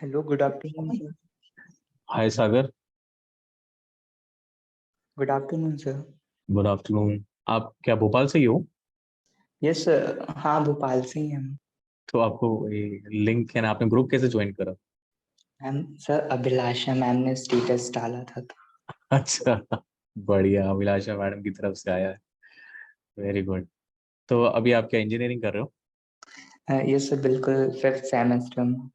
Hello, good afternoon sir. Hi Sagar. Good afternoon sir. Good afternoon. आप क्या भोपाल से ही हो? यस सर, हाँ भोपाल से ही हम। तो आपको ये लिंक है ना, आपने ग्रुप कैसे ज्वाइन करा? मैम सर, अभिलाषा मैम ने स्टेटस डाला था तो। अच्छा, बढ़िया, अभिलाषा मैडम की तरफ से आया है। Very good. तो अभी आप क्या इंजीनियरिंग कर रहे हो? यस सर, बिल्कुल 5th सेमेस्टर में।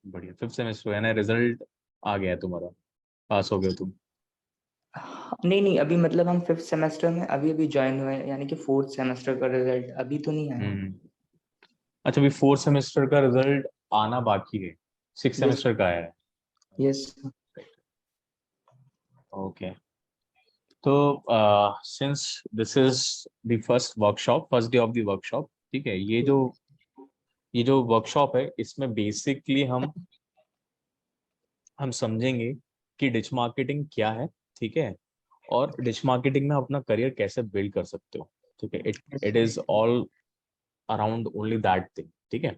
बढ़िया, 5th सेमेस्टर है ना, रिजल्ट आ गया है तुम्हारा? पास हो गए तुम? नहीं नहीं, अभी मतलब हम 5th सेमेस्टर में अभी अभी ज्वाइन हुए हैं, यानी कि 4th सेमेस्टर का रिजल्ट अभी तो नहीं आया। हम्म। अच्छा, अभी 4th सेमेस्टर का रिजल्ट आना बाकी है। 6th yes. सेमेस्टर का आया है। यस। ओके। तो since this is the first workshop, first day of the workshop, ठीक है, ये जो वर्कशॉप है इसमें बेसिकली हम समझेंगे कि डिच मार्केटिंग क्या है, ठीक है, और डिच मार्केटिंग में अपना करियर कैसे बिल्ड कर सकते हो, ठीक है। It yes. It is all around only that thing, ठीक है।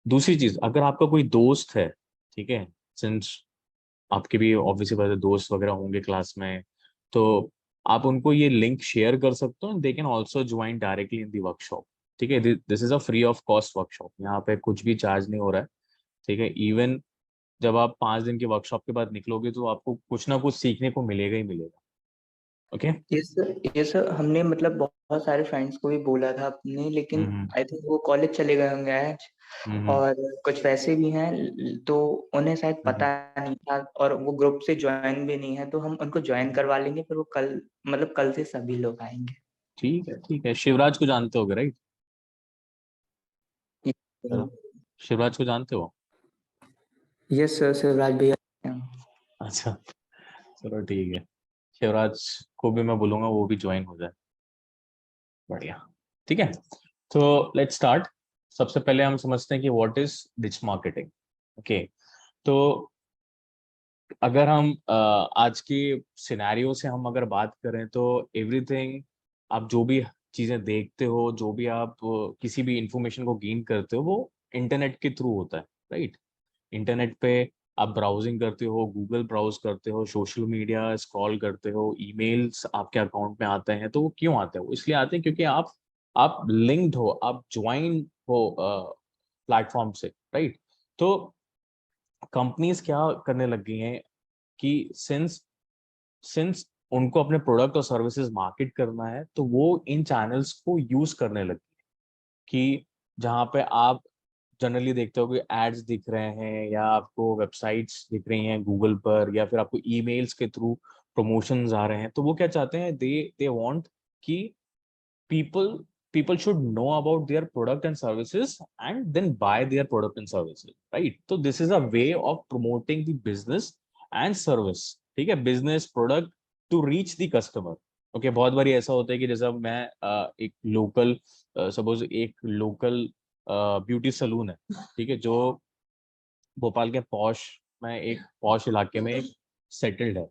दूसरी चीज, अगर आपका कोई दोस्त है, ठीक है, सिंस आपके भी ऑब्वियसली बड़े दोस्त वगैरह होंगे क्लास में, तो आप उनको ये लिंक शेयर कर सकते हो, they can also join directly in the workshop, ठीक है। This is a free of cost workshop, यहाँ पे कुछ भी चार्ज नहीं हो रहा है, ठीक है। इवन जब आप 5 दिन की वर्कशॉप के बाद निकलोगे तो आपको कुछ ना कुछ सीखने को मिलेगा ही मिलेगा। Okay. Yes sir, yes sir, हमने मतलब बहुत सारे फ्रेंड्स को भी बोला था अपने, लेकिन हम्म आई थिंक वो कॉलेज चले गए होंगे आज। हम्म और कुछ वैसे भी हैं, तो उन्हें शायद हम्म। पता नहीं था, और वो ग्रुप से ज्वाइन भी नहीं है, तो हम उनको ज्वाइन करवा लेंगे, फिर वो कल मतलब कल से सभी लोग आएंगे। ठीक है, ठीक है, शिवराज को जानते होगे, राइट? हेलो, शिवराज को जानते हो? यस सर, शिवराज भैया। अच्छा, चलो ठीक है। शिवराज को भी मैं बोलूंगा वो भी ज्वाइन हो जाए। बढ़िया, ठीक है। तो लेट्स स्टार्ट। सबसे पहले हम समझते हैं कि what is ditch marketing. Okay. तो अगर हम आज के सिनेरियो से हम अगर बात करें तो एवरीथिंग, आप जो भी चीजें देखते हो, जो भी आप किसी भी इंफॉर्मेशन को गेन करते हो, वो इंटरनेट के थ्रू होता है, राइट? इंटरनेट पे आप ब्राउजिंग करते हो, गूगल ब्राउज करते हो, सोशल मीडिया स्क्रॉल करते हो, ईमेल्स आपके अकाउंट में आते हैं। तो वो क्यों आते हैं? वो इसलिए आते हैं क्योंकि आप लिंक्ड हो, आप ज्वाइन हो प्लेटफॉर्म से, राइट? तो कंपनीज क्या करने लग गई हैं कि सिंस सिंस उनको अपने प्रोडक्ट और सर्विसेज मार्केट करना है, तो वो इन चैनल्स को यूज करने लगी है। कि जहाँ पे आप जनरली देखते हो कि एड्स दिख रहे हैं, या आपको वेबसाइट्स दिख रही हैं गूगल पर, या फिर आपको ईमेल्स के थ्रू प्रमोशंस आ रहे हैं, तो वो क्या चाहते हैं, दे दे वांट कि people people should know about their product and services and then buy their product and services, right? So this is a way of promoting the business and service, ठीक है, business product to reach the customer. Okay, बहुत बारी ऐसा होता है कि जैसा मैं एक लोकल, सपोज एक लोकल ब्यूटी सलून है, ठीक है, जो भोपाल के पॉश में, एक पॉश इलाके में एक सेटल्ड है,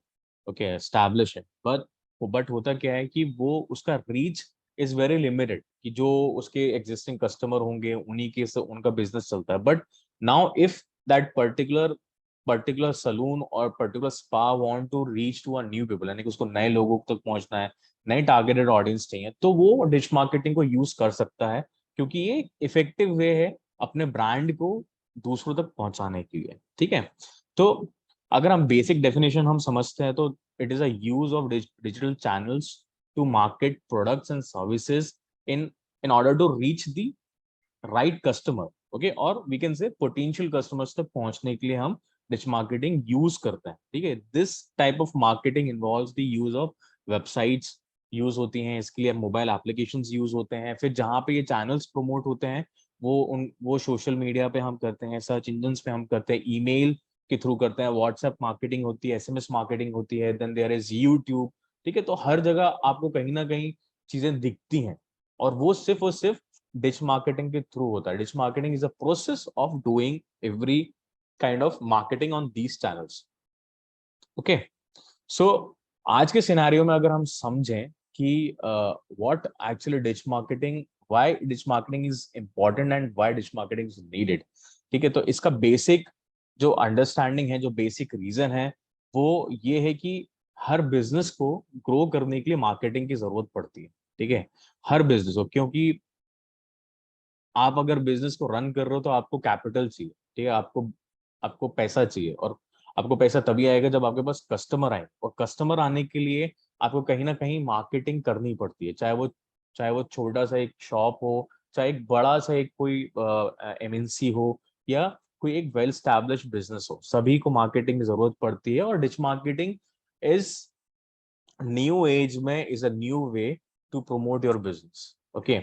ओके, एस्टैब्लिश है, बट होता क्या है कि वो उसका रीच इज वेरी लिमिटेड, कि जो उसके एग्जिस्टिंग कस्टमर होंगे उन्हीं के से उनका बिजनेस चलता है। But now if that particular salon और particular spa want to reach to a new people, यानी कि उसको नए लोगों तक पहुंचना है, नए टारगेटेड ऑडियंस चाहिए, तो वो डिश मार्केटिंग को यूज कर सकता है, क्योंकि ये इफेक्टिव वे है अपने ब्रांड को दूसरों तक पहुंचाने के लिए, ठीक है। तो अगर हम बेसिक डेफिनेशन हम समझते हैं, तो it is a use of digital channels to market products and services in in order to reach the right customer, okay, और we can say potential customers तक पहुंचने के लिए हम डिच मार्केटिंग यूज करते हैं, ठीक है। This type of marketing involves the use of websites, use होती हैं इसके लिए, मोबाइल एप्लीकेशंस यूज होते हैं, फिर जहां पे ये चैनल्स प्रमोट होते हैं वो सोशल मीडिया पे हम करते हैं, सर्च इंजन पे हम करते हैं, ईमेल के थ्रू करते हैं, व्हाट्सएप मार्केटिंग होती है, एसएमएस मार्केटिंग होती है, देन देयर इज यूट्यूब, ठीक है। तो हर जगह आपको कहीं ना कहीं चीजें दिखती हैं, और सिर्फ डिच मार्केटिंग के थ्रू होता है। Digital marketing is a process of doing every kind of marketing on these channels, okay. So आज के सिनेरियो में अगर हम समझें कि what actually digital marketing, why digital marketing is important and why digital marketing is needed, ठीक है, तो इसका बेसिक जो अंडरस्टैंडिंग है, जो बेसिक रीजन है, वो ये है कि हर बिजनेस को ग्रो करने के लिए मार्केटिंग की जरूरत पड़ती है। ठीक है, हर बिजनेस को, क्योंकि आप अगर बिजनेस को रन कर रहे हो तो आपको कैपिटल चाहिए। ठीक है, आपको आपको पैसा चाहिए, और आपको पैसा तभी आएगा जब आपके पास कस्टमर आए, और कस्टमर आने के लिए आपको कहीं ना कहीं मार्केटिंग करनी पड़ती है, चाहे वो छोटा सा एक शॉप हो, चाहे एक बड़ा सा एक कोई एमएनसी हो, या कोई एक वेल स्टैब्लिश बिजनेस हो, सभी को मार्केटिंग की जरूरत पड़ती है। और digital marketing is new age में is a new way to promote your business. Okay,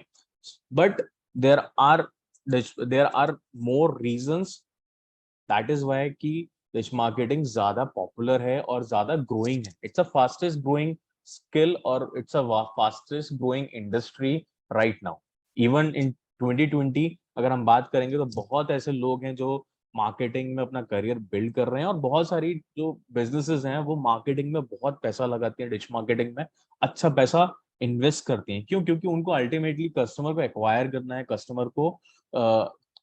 but there are there are more reasons, that is why कि डिजिटल मार्केटिंग ज्यादा पॉपुलर है और ज्यादा ग्रोइंग है। It's a fastest growing skill, और it's a fastest growing industry right now. Even in 2020 अगर हम बात करेंगे तो बहुत ऐसे लोग हैं जो मार्केटिंग में अपना करियर बिल्ड कर रहे हैं, और बहुत सारी जो बिजनेसेस हैं वो मार्केटिंग में बहुत पैसा लगाती हैं, डिजिटल मार्केटिंग में अच्छा पैसा इन्वेस्ट करती हैं। क्यों? क्योंकि उनको अल्टीमेटली कस्टमर को एक्वायर करना है, कस्टमर को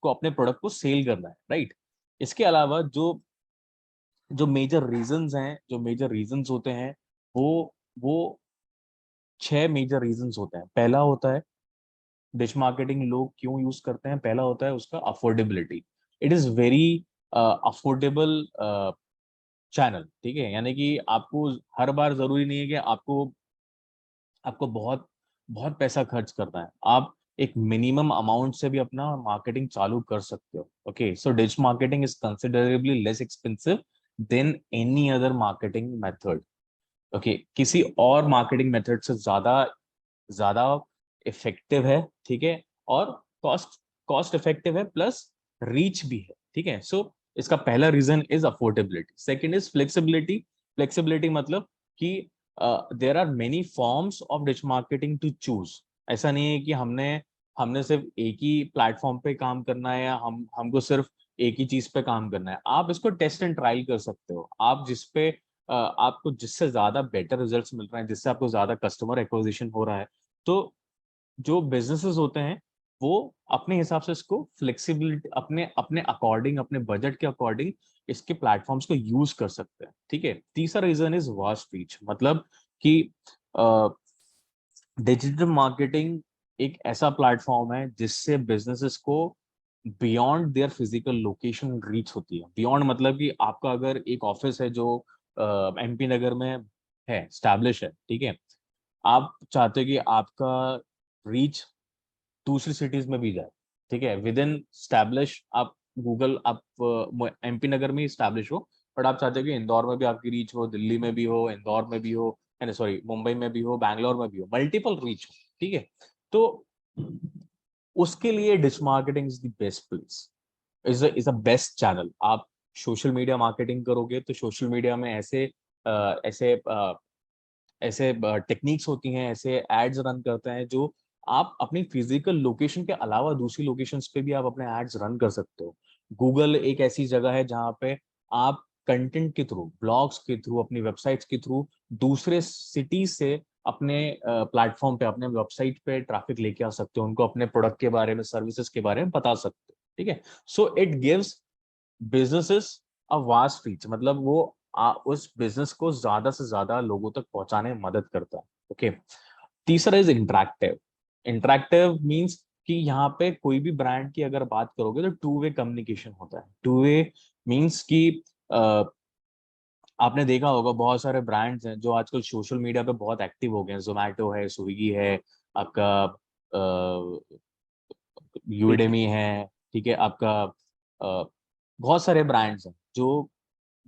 अपने प्रोडक्ट को सेल करना है, राइट? इसके अलावा जो जो मेजर रीजंस हैं, जो मेजर रीजंस होते हैं, वो 6 मेजर रीजंस होते हैं। पहला होता है डिजिटल मार्केटिंग लोग क्यों यूज करते हैं, पहला होता है उसका affordability. It is very affordable channel. ठीक है, यानी कि आपको हर बार जरूरी नहीं है कि आपको आपको बहुत बहुत पैसा खर्च करना है, आप एक मिनिमम अमाउंट से भी अपना मार्केटिंग चालू कर सकते हो। Okay, so digital marketing is considerably less expensive than any other marketing method. Okay, किसी और मार्केटिंग मेथड से ज्यादा ज्यादा इफेक्टिव है। ठीक है, और कॉस्ट कॉस्ट इफेक्टिव है, प्लस रीच भी है। ठीक है, सो इसका पहला reason is affordability. Second is flexibility. Flexibility मतलब कि there are many forms of digital marketing to choose. ऐसा नहीं है कि हमने हमने सिर्फ एक ही प्लेटफॉर्म पे काम करना है, या हमको सिर्फ एक ही चीज पे काम करना है। आप इसको टेस्ट एंड ट्रायल कर सकते हो। आप जिस पे आपको जिससे ज्यादा बेटर रिजल्ट्स मिल रहे हैं, जिससे आपको ज्यादा कस्टमर एक्विजिशन हो रहा है, तो जो बिजनेसेस होते हैं वो अपने हिसाब से इसको फ्लेक्सिबिलिटी अपने अपने अकॉर्डिंग, अपने बजट के अकॉर्डिंग इसके प्लेटफॉर्म्स को यूज कर सकते हैं। ठीक है, तीसरा रीजन इज वास्ट रीच। मतलब कि डिजिटल मार्केटिंग एक ऐसा प्लेटफॉर्म है जिससे बिजनेसेस को beyond their physical location reach होती है। बियॉन्ड मतलब कि आपका अगर एक ऑफिस है जो एमपी नगर में है, स्टैब्लिश है, ठीक है, आप चाहते हो कि आपका रीच दूसरी सिटीज में भी जाए। ठीक है, विद इन स्टैब्लिश आप गूगल, आप एमपी नगर में स्टैब्लिश हो, बट आप चाहते हो कि इंदौर में भी आपकी रीच हो, दिल्ली में भी हो, इंदौर में भी हो, सॉरी मुंबई में भी हो, बैंगलोर में भी हो, मल्टीपल रीच हो। ठीक है, तो उसके लिए digital marketing is the best place, is a best channel. आप सोशल मीडिया मार्केटिंग करोगे तो सोशल मीडिया में ऐसे ऐसे ऐसे टेक्निक्स होती हैं, ऐसे एड्स रन करते हैं जो आप अपनी फिजिकल लोकेशन के अलावा दूसरी लोकेशंस पे भी आप अपने एड्स रन कर सकते हो। गूगल एक ऐसी जगह है जहां पे आप कंटेंट के थ्रू, ब्लॉग्स के थ्रू, अपनी वेबसाइट्स के थ्रू दूसरे सिटीज से अपने प्लेटफॉर्म पे, अपने वेबसाइट पे ट्रैफिक लेके आ सकते हो, उनको अपने प्रोडक्ट के बारे में, सर्विसेज के बारे में बता सकते हो। ठीक है, so it gives businesses a vast reach. मतलब वो उस बिजनेस को ज्यादा से ज्यादा लोगों तक पहुंचाने में मदद करता है। ओके, तीसरा इज इंटरैक्टिव। इंटरैक्टिव मींस कि यहाँ पे कोई भी ब्रांड की अगर बात करोगे तो टू वे कम्युनिकेशन होता है। टू वे मींस कि आपने देखा होगा बहुत सारे ब्रांड्स हैं जो आजकल सोशल मीडिया पे बहुत एक्टिव हो गए हैं। जोमेटो है, स्विगी है, आपका यूडेमी है, ठीक है, आपका बहुत सारे ब्रांड्स हैं जो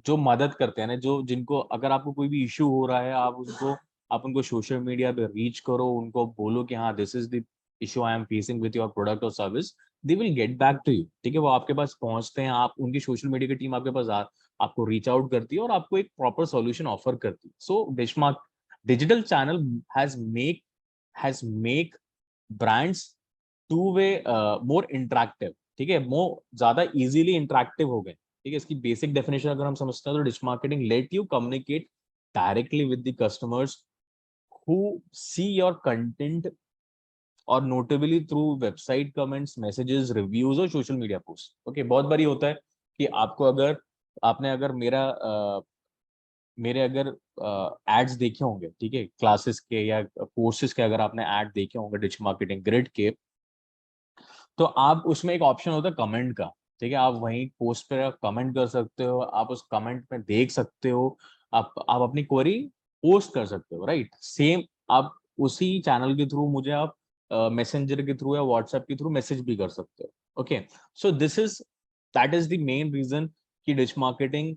जो मदद करते हैं ना, जो जिनको अगर आपको कोई भी इशू हो रहा है, आप उनको सोशल मीडिया पे रीच करो, उनको बोलो कि हाँ this is the issue I am facing with your product और service, they will get back to you. ठीक है, वो आपके पास पहुंचते हैं, आप उनकी सोशल मीडिया की टीम आपके पास आपको रीच आउट करती है और आपको एक प्रॉपर सॉल्यूशन ऑफर करती है। So digital channel has make brands two way more interactive. ठीक है, मोर ज्यादा इजीली इंटरेक्टिव हो गए। ठीक है, इसकी बेसिक डेफिनेशन अगर हम समझते हैं तो digital marketing let you communicate directly with the customers who see your content और notably through website comments, messages, reviews और सोशल मीडिया पोस्ट। ओके, बहुत बारी होता है कि आपको अगर आपने अगर मेरे अगर एड्स देखे होंगे, ठीक है, क्लासेस के या कोर्सेज के, अगर आपने ऐड देखे होंगे डिजिटल मार्केटिंग ग्रिड के, तो आप उसमें एक ऑप्शन होता है कमेंट का, ठीक है, आप वहीं पोस्ट पर कमेंट कर सकते हो, आप उस कमेंट में देख सकते हो, आप अपनी क्वेरी पोस्ट कर सकते हो, राइट। सेम आप उसी चैनल के थ्रू मुझे आप मैसेंजर के थ्रू या व्हाट्सएप के थ्रू मैसेज भी कर सकते हो। Okay, so that is the main reason कि digital marketing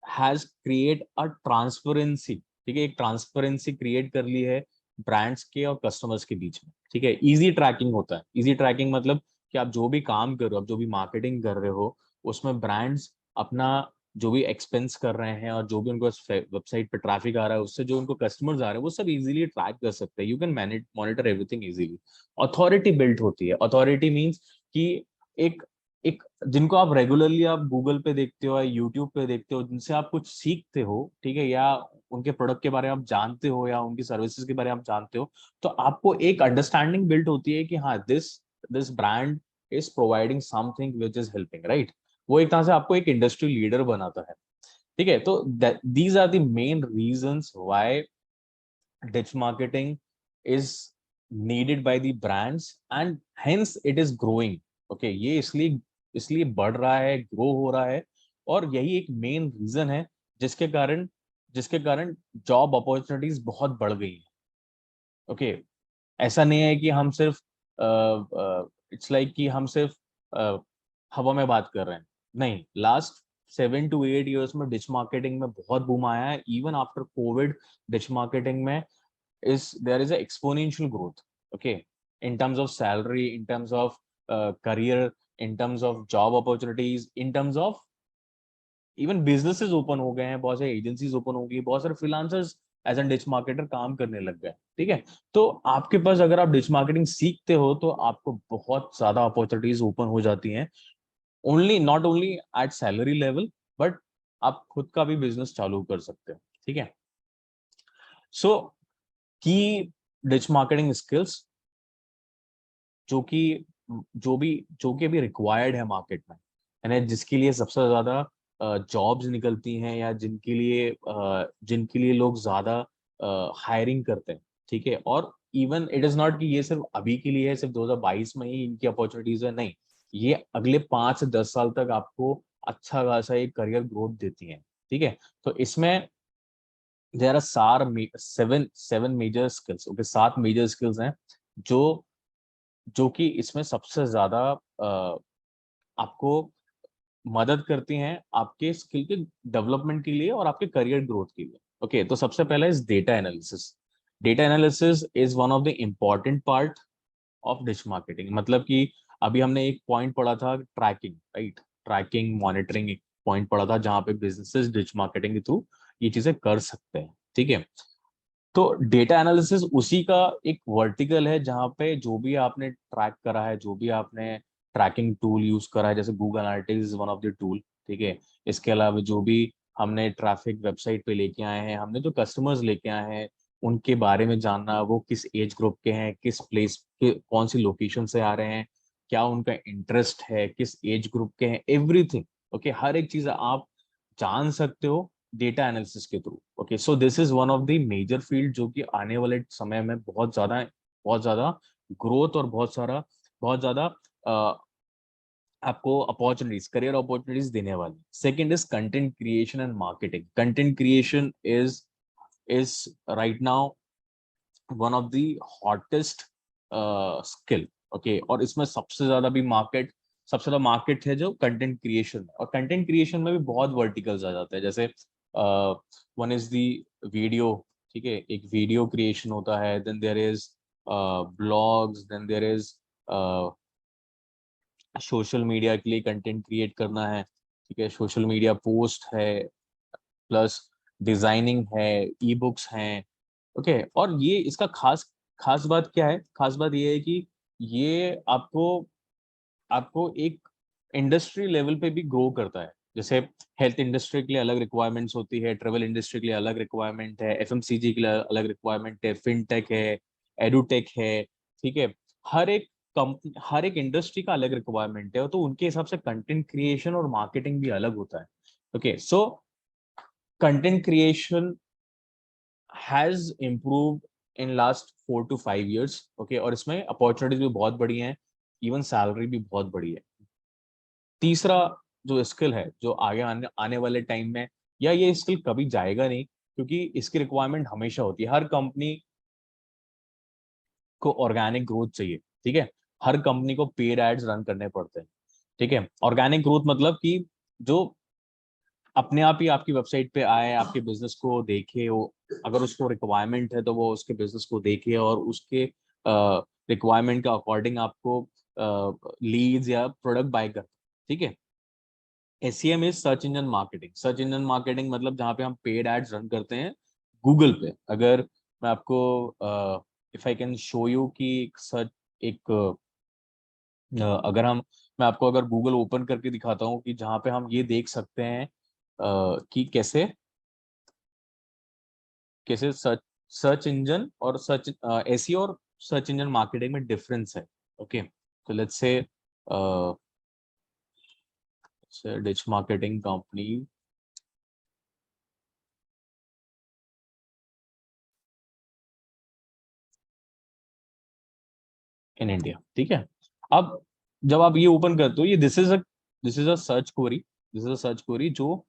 has create a transparency, ठीक है, एक ट्रांसपेरेंसी क्रिएट कर ली है ब्रांड्स के और कस्टमर्स के बीच में, ठीक है। इजी ट्रैकिंग होता है, इजी ट्रैकिंग मतलब कि आप जो भी काम कर रहे हो, आप जो भी मार्केटिंग कर रहे हो, उसमें ब्रांड्स अपना जो भी एक्सपेंस कर रहे हैं और जो भी उनको वेबसाइट पे ट्रैफिक आ रहा है, उससे जो उनको कस्टमर्स आ रहे हैं, वो सब इजीली ट्रैक कर सकते हैं। You can manage monitor everything easily. Authority built होती है। अथॉरिटी मीन्स कि एक एक जिनको आप रेगुलरली आप गूगल पे देखते हो या यूट्यूब पे देखते हो, जिनसे आप कुछ सीखते हो, ठीक है, या उनके प्रोडक्ट के बारे में आप जानते हो या उनकी सर्विसेज के बारे में आप जानते हो, तो आपको एक अंडरस्टैंडिंग बिल्ट होती है कि हाँ, this brand is providing something which is helping, right. वो एक तरह से आपको एक इंडस्ट्री लीडर बनाता है, ठीक है। तो these are the main reasons why digital marketing is needed by the brands and hence it is growing। Okay, ये इसलिए इसलिए बढ़ रहा है, ग्रो हो रहा है, और यही एक मेन रीजन है जिसके कारण जॉब अपॉर्चुनिटीज बहुत बढ़ गई है। ओके, ऐसा नहीं है कि हम सिर्फ इट्स लाइक कि हम सिर्फ हवा में बात कर रहे हैं, नहीं। लास्ट 7 to 8 years में डिजिटल मार्केटिंग में बहुत बूम आया है। Even after Covid digital marketing में there is a exponential growth, okay, in terms of salary, in terms of career, in terms of job opportunities, in terms of even businesses open हो गए हैं, बहुत सारे agencies open हो गई, बहुत सारे freelancers as an digital marketer काम करने लग गए, ठीक है। तो आपके पास अगर आप डिजिटल मार्केटिंग सीखते हो तो आपको बहुत ज्यादा अपॉर्चुनिटीज ओपन हो जाती हैं, only not only at salary level, but आप खुद का भी बिजनेस चालू कर सकते हो, ठीक है। सो की डिजिटल मार्केटिंग स्किल्स जो कि अभी रिक्वायर्ड है मार्केट में, यानी जिसके लिए सबसे ज्यादा जॉब्स निकलती हैं, या जिनके लिए लोग ज्यादा हायरिंग करते हैं, ठीक है। और इवन इट इज नॉट कि ये सिर्फ अभी के लिए है, सिर्फ 2022 में ही इनकी अपॉर्चुनिटीज है, नहीं, ये अगले 5 से 10 साल तक आपको अच्छा खासा एक करियर ग्रोथ देती है, ठीक है। तो इसमें there are seven major skills, okay, 7 major skills हैं जो जो कि इसमें सबसे ज्यादा आपको मदद करती हैं आपके स्किल के डेवलपमेंट के लिए और आपके करियर ग्रोथ के लिए। ओके, तो सबसे पहला is data analysis. Data analysis is one of the important part of digital marketing. मतलब कि अभी हमने एक पॉइंट पढ़ा था, ट्रैकिंग, राइट, ट्रैकिंग मॉनिटरिंग एक पॉइंट पढ़ा था जहां पे बिजनेसेस डिजिटल मार्केटिंग के थ्रू ये चीजें कर सकते हैं, ठीक है। तो डेटा एनालिसिस उसी का एक वर्टिकल है जहां पे जो भी आपने ट्रैक करा है, जो भी आपने ट्रैकिंग टूल यूज करा है, जैसे Google analytics is one of the tool, ठीक है। इसके अलावा जो भी हमने ट्रैफिक वेबसाइट पे लेके आए हैं, हमने जो कस्टमर्स लेके आए हैं, उनके बारे में जानना, वो किस एज ग्रुप के हैं, किस प्लेस के, कौन सी लोकेशन से आ रहे हैं, क्या उनका इंटरेस्ट है, किस एज ग्रुप के हैं, एवरीथिंग। ओके, हर एक चीज आप जान सकते हो डेटा एनालिसिस के through. Okay, so this is one of the major field जो कि आने वाले समय में बहुत ज्यादा ग्रोथ और बहुत ज्यादा आपको अपॉर्चुनिटीज, करियर अपॉर्चुनिटीज देने वाली। Second is content creation and marketing. Content creation is right now one of the hottest skill. Okay, और इसमें सबसे ज्यादा मार्केट है जो कंटेंट क्रिएशन में, और कंटेंट क्रिएशन में भी बहुत वर्टिकल्स आ जाते हैं, जैसे वन इज द वीडियो, ठीक है, एक वीडियो क्रिएशन होता है, then there is blogs, then there is social media के लिए कंटेंट क्रिएट करना है, ठीक है, सोशल मीडिया पोस्ट है, प्लस डिजाइनिंग है, ई बुक्स हैं। ओके, और ये इसका खास खास बात क्या है? खास बात ये है कि ये आपको आपको एक इंडस्ट्री लेवल पे भी ग्रो करता है। जैसे हेल्थ इंडस्ट्री के लिए अलग रिक्वायरमेंट्स होती है, ट्रेवल इंडस्ट्री के लिए अलग रिक्वायरमेंट है, एफएमसीजी के लिए अलग रिक्वायरमेंट है, फिनटेक है, एडुटेक है, ठीक है। हर एक इंडस्ट्री का अलग रिक्वायरमेंट है, तो उनके हिसाब से कंटेंट क्रिएशन और मार्केटिंग भी अलग होता है। Okay, so content creation has improve in last 4 to 5 years। Okay, और इसमें अपॉर्चुनिटीज भी बहुत बड़ी हैं, इवन सैलरी भी बहुत बड़ी है। तीसरा जो स्किल है, जो आगे आने वाले टाइम में, या ये स्किल कभी जाएगा नहीं, क्योंकि इसकी रिक्वायरमेंट हमेशा होती है। हर कंपनी को ऑर्गेनिक ग्रोथ चाहिए, ठीक है। हर कंपनी को पेड एड्स रन करने पड़ते हैं, ठीक है। ऑर्गेनिक ग्रोथ मतलब कि जो अपने आप ही आपकी वेबसाइट पे आए, आपके बिजनेस को देखे, वो अगर उसको रिक्वायरमेंट है तो वो उसके बिजनेस को देखे और उसके रिक्वायरमेंट के अकॉर्डिंग आपको लीड्स या प्रोडक्ट बाय कर, ठीक है। SEM is search engine marketing. Search engine marketing मतलब जहाँ पे हम पेड एड्स रन करते हैं गूगल पे। अगर मैं आपको if I can show you कि सर्च एक अगर हम मैं आपको अगर गूगल ओपन करके दिखाता हूँ कि जहाँ पे हम ये देख सकते हैं कि कैसे कैसे सर्च सर्च इंजन और सर्च SEO और सर्च इंजन मार्केटिंग में डिफरेंस है। ओके, तो let's say ditch marketing company in India, ठीक है। अब जब आप ये ओपन करते हो, ये this is a search query. This is a search query जो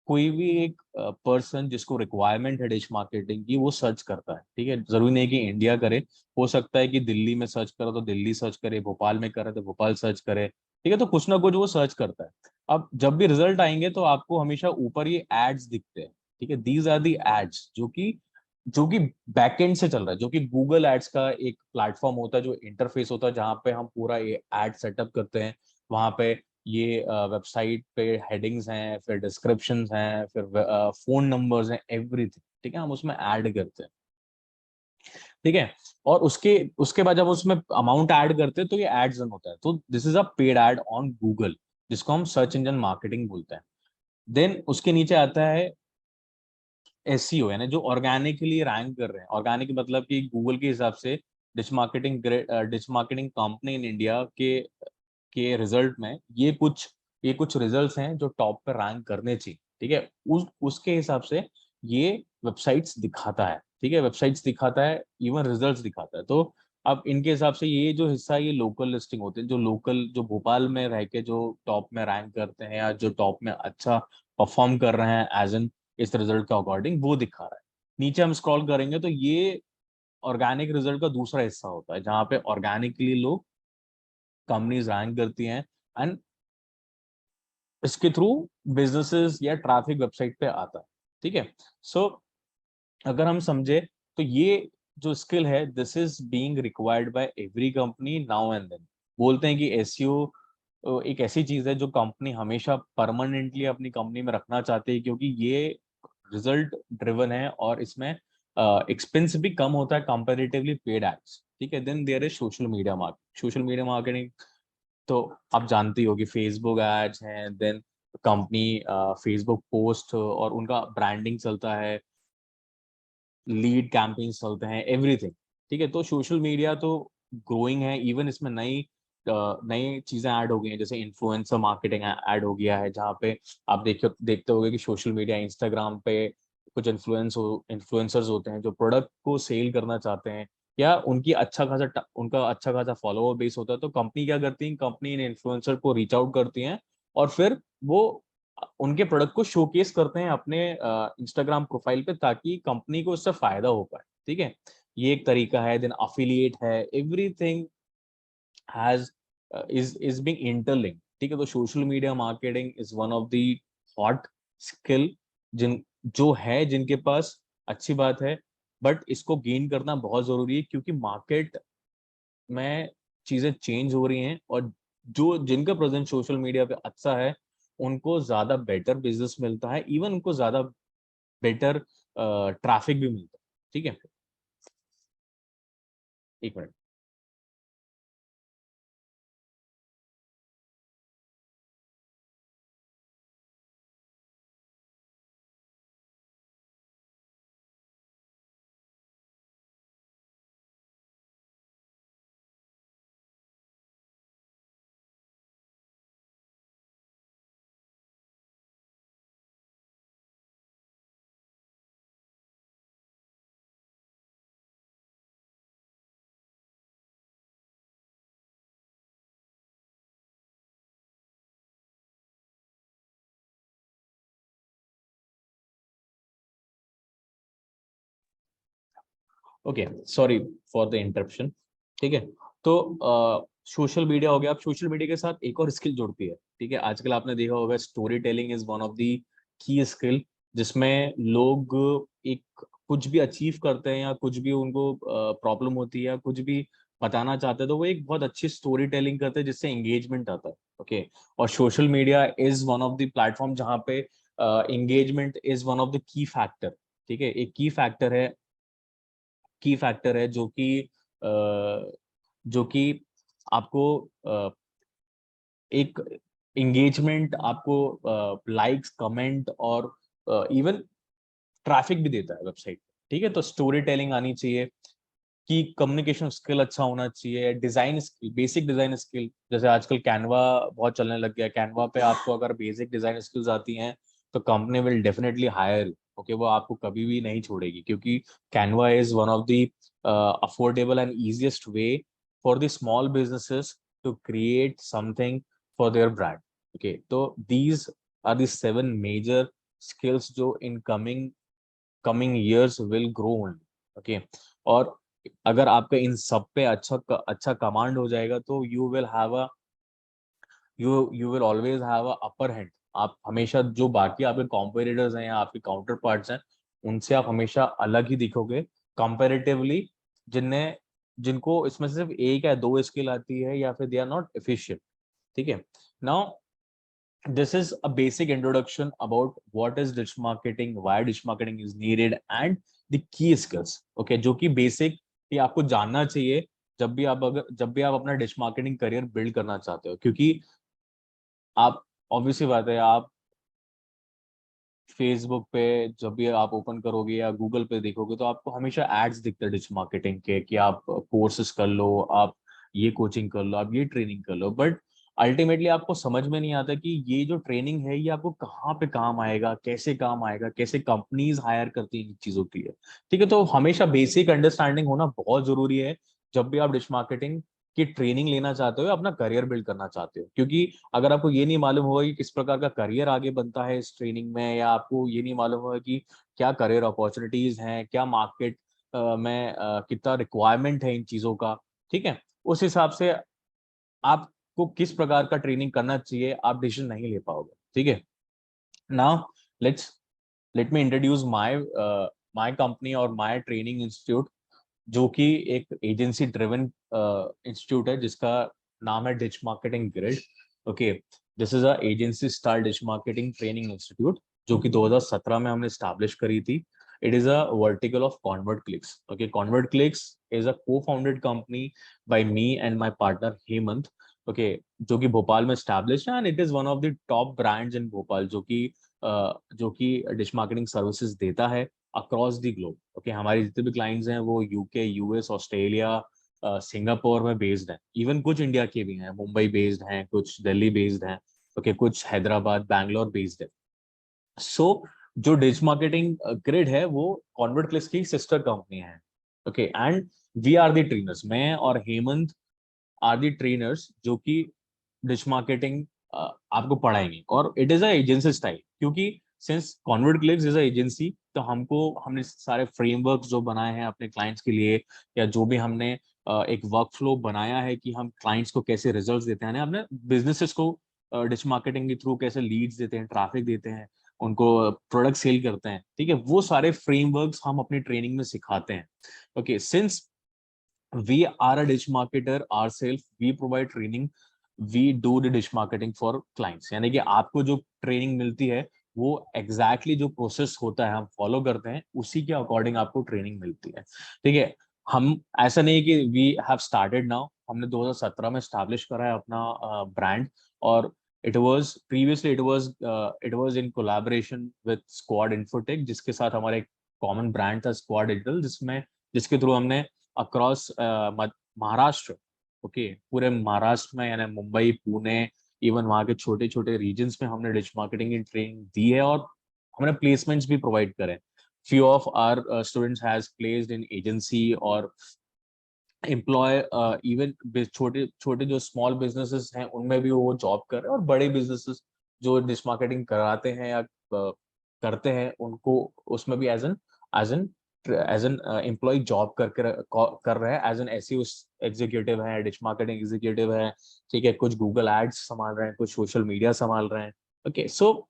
कोई भी एक पर्सन जिसको रिक्वायरमेंट है डिश मार्केटिंग की, वो सर्च करता है, ठीक है। जरूरी नहीं कि इंडिया करे, हो सकता है कि दिल्ली में सर्च करो तो दिल्ली सर्च करे, भोपाल में करे तो भोपाल सर्च करे, ठीक है। तो कुछ ना कुछ वो सर्च करता है। अब जब भी रिजल्ट आएंगे तो आपको हमेशा ऊपर ये एड्स दिखते हैं, ठीक है। दीज आर दी एड्स जो कि बैकएंड से चल रहा है, जो कि गूगल एड्स का एक प्लेटफॉर्म होता है, जो इंटरफेस होता है, जहां पे हम पूरा ये एड सेटअप करते हैं। वहां पे ये वेबसाइट पे हेडिंग्स हैं, फिर डिस्क्रिप्शंस हैं, फिर फोन नंबर्स हैं, एवरीथिंग, ठीक है, हम उसमें ऐड करते हैं, ठीक है। और उसके उसके बाद जब उसमें अमाउंट ऐड करते हैं तो ये एड्स रन होता है। तो this is a paid ad on Google, जिसको हम सर्च इंजन मार्केटिंग बोलते हैं। देन उसके नीचे आता है SEO, यानी जो ऑर्गेनिकली रैंक कर रहे हैं। ऑर्गेनिक मतलब कि गूगल के हिसाब से ditch marketing company in India के रिजल्ट में ये कुछ रिजल्ट्स हैं जो टॉप पे रैंक करने चाहिए, ठीक है। उसके हिसाब से ये वेबसाइट्स दिखाता है, ठीक है। वेबसाइट्स दिखाता है, इवन रिजल्ट्स दिखाता है। तो अब इनके हिसाब से ये जो हिस्सा है, ये लोकल लिस्टिंग होते हैं, जो भोपाल में रह के जो टॉप में रैंक करते हैं या जो टॉप में अच्छा परफॉर्म कर रहे हैं एज एन इस रिजल्ट के अकॉर्डिंग, वो दिखा रहा है। नीचे हम स्क्रॉल करेंगे तो ये ऑर्गेनिक रिजल्ट का दूसरा हिस्सा होता है, जहाँ पे ऑर्गेनिकली लोग कंपनीज रैंक करती हैं एंड इसके थ्रू बिजनेसेस या ट्रैफिक वेबसाइट पे आता है, ठीक है। सो अगर हम समझे तो ये जो स्किल है, this is being required by every company now and then. बोलते हैं कि SEO एक ऐसी चीज है जो कंपनी हमेशा परमानेंटली अपनी कंपनी में रखना चाहती है, क्योंकि ये रिजल्ट ड्रिवन है और इसमें एक्सपेंस भी कम होता है कंपेरेटिवली पेड एड्स, ठीक है। Then there is social media marketing. तो आप जानती हो कि फेसबुक एड्स हैं, देन कंपनी फेसबुक पोस्ट और उनका ब्रांडिंग चलता है, लीड कैंपेन्स चलते हैं, एवरीथिंग, ठीक है। तो सोशल मीडिया तो ग्रोइंग है, इवन इसमें नई चीजें ऐड हो गई हैं, जैसे इन्फ्लुएंसर मार्केटिंग ऐड हो गया है, जहाँ पे आप देखते होंगे कि सोशल मीडिया इंस्टाग्राम पे कुछ इन्फ्लुएंसर्स होते हैं जो प्रोडक्ट को सेल करना चाहते हैं, या उनका अच्छा खासा फॉलोअर बेस होता है। तो कंपनी क्या करती है, कंपनी इन इन्फ्लुएंसर को रीच आउट करती है और फिर वो उनके प्रोडक्ट को शोकेस करते हैं अपने इंस्टाग्राम प्रोफाइल पे, ताकि कंपनी को इससे फायदा हो पाए, ठीक है। ये एक तरीका है। देन अफिलिएट है, everything has is being interlinked, ठीक है। तो social media marketing is one of the hot skill जिनके पास, अच्छी बात है, बट इसको गेन करना बहुत जरूरी है, क्योंकि मार्केट में चीजें चेंज हो रही हैं, और जो जिनका प्रेजेंस सोशल मीडिया पे अच्छा है, उनको ज्यादा बेटर बिजनेस मिलता है, इवन उनको ज्यादा बेटर ट्रैफिक भी मिलता है, ठीक है। एक minute. Okay, sorry for the interruption. ठीक है, तो सोशल मीडिया हो गया। अब सोशल मीडिया के साथ एक और स्किल जुड़ती है। ठीक है, आजकल आपने देखा होगा story telling is one of the key skill, जिसमें लोग एक कुछ भी अचीव करते हैं या कुछ भी उनको प्रॉब्लम होती है या कुछ भी बताना चाहते हैं, तो वो एक बहुत अच्छी स्टोरी टेलिंग करते हैं जिससे एंगेजमेंट आता है। ओके, और social media is one of the platform जहाँ पे engagement is one of the key factor. ठीक है, एक की फैक्टर है जो कि आपको एक एंगेजमेंट, आपको लाइक्स, कमेंट और इवन ट्रैफिक भी देता है वेबसाइट। ठीक है, तो स्टोरी टेलिंग आनी चाहिए, कि कम्युनिकेशन स्किल अच्छा होना चाहिए, design skill, basic design skill. जैसे आजकल कैनवा बहुत चलने लग गया है, कैनवा पे आपको अगर बेसिक डिजाइन स्किल्स आती हैं तो company will definitely hire. Okay, वो आपको कभी भी नहीं छोड़ेगी, क्योंकि Canva is one of the affordable and easiest way for the small businesses to create something for their brand. Okay, तो these are the 7 major skills जो in coming years will grow only. Okay, और अगर आपका इन सब पे अच्छा command हो जाएगा तो you will always have a upper hand. आप हमेशा जो बाकी आपके कॉम्पिटिटर्स हैं या आपके काउंटर पार्ट्स हैं, उनसे आप हमेशा अलग ही दिखोगे कंपैरेटिवली, जिनने जिनको इसमें से सिर्फ एक या दो स्किल आती है या फिर दे आर नॉट एफिशिएंट। ठीक है, now this is a basic introduction about what is digital marketing, why digital marketing is needed, and the key skills. Okay, जो कि basic ये आपको जानना चाहिए जब भी आप अपना डिजिटल मार्केटिंग करियर बिल्ड करना चाहते हो, क्योंकि आप ऑब्वियसली बात है, आप फेसबुक पे जब भी आप ओपन करोगे या गूगल पे देखोगे तो आपको हमेशा एड्स दिखते हैं डिजिटल मार्केटिंग के, कि आप कोर्सेज कर लो, आप ये कोचिंग कर लो, आप ये ट्रेनिंग कर लो। बट अल्टीमेटली आपको समझ में नहीं आता कि ये जो ट्रेनिंग है ये आपको कहाँ पे काम आएगा, कैसे काम आएगा, कैसे कंपनीज हायर करती हैं इन चीजों के लिए। ठीक है, तो हमेशा बेसिक अंडरस्टैंडिंग होना बहुत जरूरी है जब भी आप डिजिटल मार्केटिंग की ट्रेनिंग लेना चाहते हो, अपना करियर बिल्ड करना चाहते हो। क्योंकि अगर आपको ये नहीं मालूम होगा कि किस प्रकार का करियर आगे बनता है इस ट्रेनिंग में, या आपको ये नहीं मालूम होगा कि क्या करियर अपॉर्चुनिटीज हैं, क्या मार्केट में कितना रिक्वायरमेंट है इन चीजों का, ठीक है, उस हिसाब से आपको किस प्रकार का ट्रेनिंग करना चाहिए आप डिसीजन नहीं ले पाओगे। ठीक है, now let me introduce my company और माय ट्रेनिंग इंस्टीट्यूट, जो कि एक एजेंसी ड्रिवन इंस्टीट्यूट है जिसका नाम है digital marketing grid. Okay, this is a agency style digital marketing training institute, जो कि 2017 में हमने स्टैब्लिश करी थी। It is a vertical of convert clicks. Okay, convert clicks is a co founded company by me and my partner Hemant. Okay, जो कि भोपाल में establish है, and it is one of the top brands in Bhopal, जो कि digital marketing services देता है across the globe. Okay, हमारे जितने भी क्लाइंट्स हैं वो यूके, यूएस, ऑस्ट्रेलिया, सिंगापुर में बेस्ड हैं। इवन कुछ इंडिया के भी हैं, मुंबई बेस्ड हैं, कुछ दिल्ली बेस्ड हैं। ओके, कुछ हैदराबाद, बैंगलोर बेस्ड है। सो जो डिजिटल मार्केटिंग ग्रिड है वो कॉन्वर्ट क्लिक्स की सिस्टर कंपनी है। Okay, and we are the trainers, मैं और हेमंत आर दी ट्रेनर्स जो कि डिजिटल मार्केटिंग आपको पढ़ाएंगे। और it is a agency style, क्योंकि since convert clicks is a agency, तो हमने सारे फ्रेमवर्क जो बनाए हैं अपने क्लाइंट्स के लिए, या जो भी हमने एक वर्क फ्लो बनाया है कि हम क्लाइंट्स को कैसे रिजल्ट्स देते हैं, अपने बिजनेसेस को डिजिटल मार्केटिंग के थ्रू कैसे लीड्स देते हैं, ट्रैफिक देते हैं, उनको प्रोडक्ट सेल करते हैं। ठीक है, वो सारे फ्रेमवर्क्स हम अपनी ट्रेनिंग में सिखाते हैं। Okay, since we are a digital marketer ourselves, we provide training, we do the digital marketing for clients। यानी कि आपको जो ट्रेनिंग मिलती है वो एग्जैक्टली जो प्रोसेस होता है हम फॉलो करते हैं, उसी के अकॉर्डिंग आपको ट्रेनिंग मिलती है। ठीक है, हम ऐसा नहीं कि वी हैव स्टार्टेड नाउ, हमने 2017 में स्टैब्लिश करा है अपना ब्रांड। और it was in collaboration with squad infotech, जिसके साथ हमारा एक कॉमन ब्रांड था स्क्वाड डिजिटल, जिसके थ्रू हमने अक्रॉस महाराष्ट्र, ओके, पूरे महाराष्ट्र में, यानी मुंबई, पुणे, इवन वहाँ के छोटे छोटे रीजन्स में हमने डिजिटल मार्केटिंग की ट्रेनिंग दी है, और हमने प्लेसमेंट्स भी प्रोवाइड करे। Few of our students has placed in agency और एम्प्लॉय, इवन छोटे छोटे जो स्मॉल बिजनेसेस हैं उनमें भी वो जॉब कर रहे हैं, और बड़े बिजनेसेस जो डिजिटल मार्केटिंग कराते हैं या करते हैं उनको उसमें भी as an as an employ job कर रहा है, एज एन एसईओ एग्जीक्यूटिव है, डिश मार्केटिंग एग्जीक्यूटिव है, ठीक है, कुछ गूगल एड्स संभाल रहे हैं, कुछ सोशल मीडिया संभाल रहे हैं. Okay, so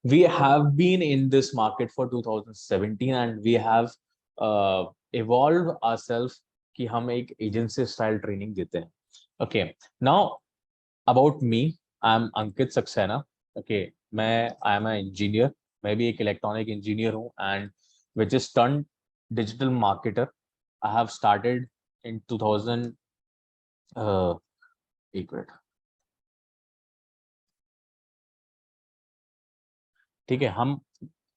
we have been in this market for 2017 and we have evolved ourselves कि हम एक एजेंसी स्टाइल ट्रेनिंग देते हैं. Okay, now about me, I am Ankit Saxena. Okay, I am engineer, मैं भी एक इलेक्ट्रॉनिक इंजीनियर हूँ, and which is turn digital marketer. I have started in 2000, एक मिनट, ठीक है.